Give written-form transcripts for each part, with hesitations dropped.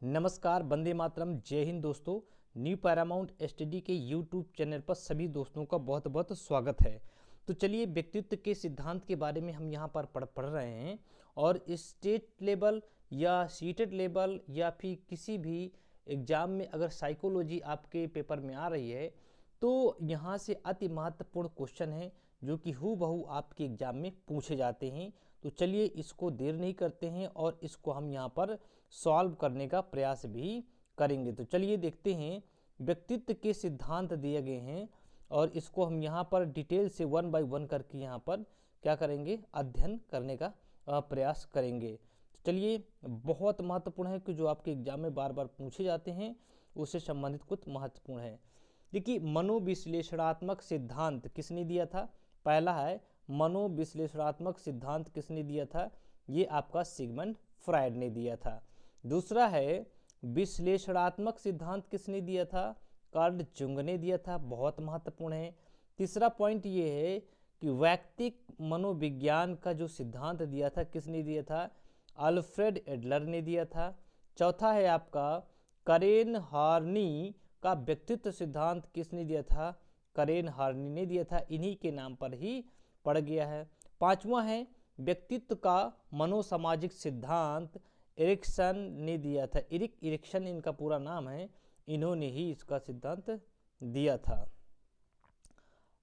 नमस्कार, वंदे मातरम, जय हिंद दोस्तों। न्यू पैरामाउंट स्टडी के यूट्यूब चैनल पर सभी दोस्तों का बहुत बहुत स्वागत है। तो चलिए, व्यक्तित्व के सिद्धांत के बारे में हम यहाँ पर पढ़ रहे हैं और स्टेट लेवल या सीटेड लेवल या फिर किसी भी एग्जाम में अगर साइकोलॉजी आपके पेपर में आ रही है तो यहाँ से अति महत्वपूर्ण क्वेश्चन है जो कि हूबहू आपके एग्जाम में पूछे जाते हैं। तो चलिए, इसको देर नहीं करते हैं और इसको हम यहाँ पर सॉल्व करने का प्रयास भी करेंगे। तो चलिए देखते हैं, व्यक्तित्व के सिद्धांत दिए गए हैं और इसको हम यहाँ पर डिटेल से वन बाय वन करके यहाँ पर क्या करेंगे, अध्ययन करने का प्रयास करेंगे। तो चलिए, बहुत महत्वपूर्ण है कि जो आपके एग्जाम में बार बार पूछे जाते हैं उससे संबंधित कुछ महत्वपूर्ण है। देखिए, मनोविश्लेषणात्मक सिद्धांत किसने दिया था? पहला है मनोविश्लेषणात्मक सिद्धांत किसने दिया था? ये आपका सिगमंड फ्रायड ने दिया था। दूसरा है विश्लेषणात्मक सिद्धांत किसने दिया था? कार्ल जुंग ने दिया था, बहुत महत्वपूर्ण है। तीसरा पॉइंट ये है कि वैयक्तिक मनोविज्ञान का जो सिद्धांत दिया था किसने दिया था? अल्फ्रेड एडलर ने दिया था। चौथा है आपका करेन हार्नी का व्यक्तित्व सिद्धांत किसने दिया था? करेन हार्नी ने दिया था। इन्हीं के नाम पर ही पड़ गया है। पांचवा है व्यक्तित्व का मनोसामाजिक सिद्धांत, एरिक्सन ने दिया था। एरिक्सन इनका पूरा नाम है, इन्होंने ही इसका सिद्धांत दिया था।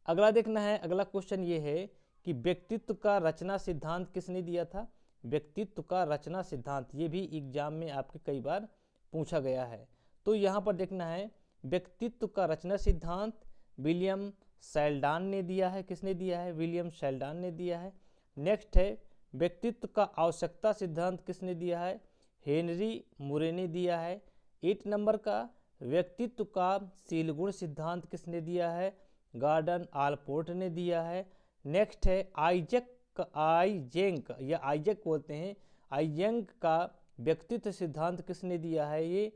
अगला देखना है, अगला क्वेश्चन ये है कि व्यक्तित्व का रचना सिद्धांत किसने दिया था? व्यक्तित्व का रचना सिद्धांत, ये भी एग्जाम में आपके कई बार पूछा गया है। तो यहाँ पर देखना है, व्यक्तित्व का रचना सिद्धांत विलियम सेल्डान ने दिया है। किसने दिया है? विलियम सेल्डान ने दिया है। नेक्स्ट है व्यक्तित्व का आवश्यकता सिद्धांत किसने दिया है? हेनरी मुरे ने दिया है। 8 नंबर का व्यक्तित्व का शीलगुण सिद्धांत किसने दिया है? गॉर्डन आलपोर्ट ने दिया है। नेक्स्ट है आइजेंक या आइजैक बोलते हैं, आइजेंक का व्यक्तित्व सिद्धांत किसने दिया है? ये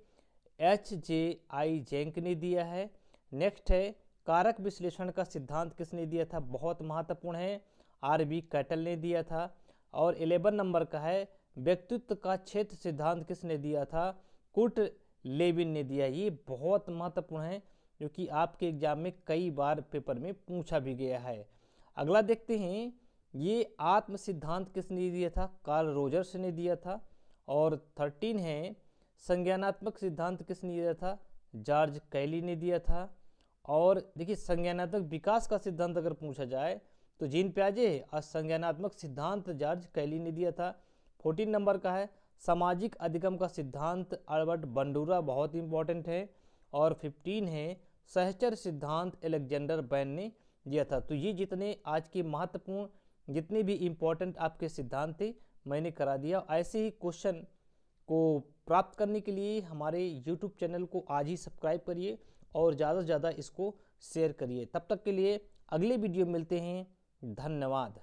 H.J. आइजेंक ने दिया है। नेक्स्ट है कारक विश्लेषण का सिद्धांत किसने दिया था? बहुत महत्वपूर्ण है, R.B. कैटल ने दिया था। और 11 नंबर का है व्यक्तित्व का क्षेत्र सिद्धांत किसने दिया था? कुर्ट लेविन ने दिया। ये बहुत महत्वपूर्ण है क्योंकि आपके एग्जाम में कई बार पेपर में पूछा भी गया है। अगला देखते हैं, ये आत्म सिद्धांत किसने दिया था? कार्ल रोजर्स ने दिया था। और 13 है संज्ञानात्मक सिद्धांत किसने दिया था? जॉर्ज कैली ने दिया था। और देखिए, संज्ञानात्मक विकास का सिद्धांत अगर पूछा जाए तो जीन पियाजे और संज्ञानात्मक सिद्धांत जॉर्ज कैली ने दिया था। 14 नंबर का है सामाजिक अधिगम का सिद्धांत अल्बर्ट बंडूरा, बहुत इंपॉर्टेंट है। और 15 है सहचर सिद्धांत अलेक्जेंडर बैन ने दिया था। तो ये जितने आज के महत्वपूर्ण जितने भी इम्पोर्टेंट आपके सिद्धांत थे मैंने करा दिया। ऐसे ही क्वेश्चन को प्राप्त करने के लिए हमारे YouTube चैनल को आज ही सब्सक्राइब करिए और ज़्यादा से ज़्यादा इसको शेयर करिए। तब तक के लिए अगले वीडियो मिलते हैं। धन्यवाद।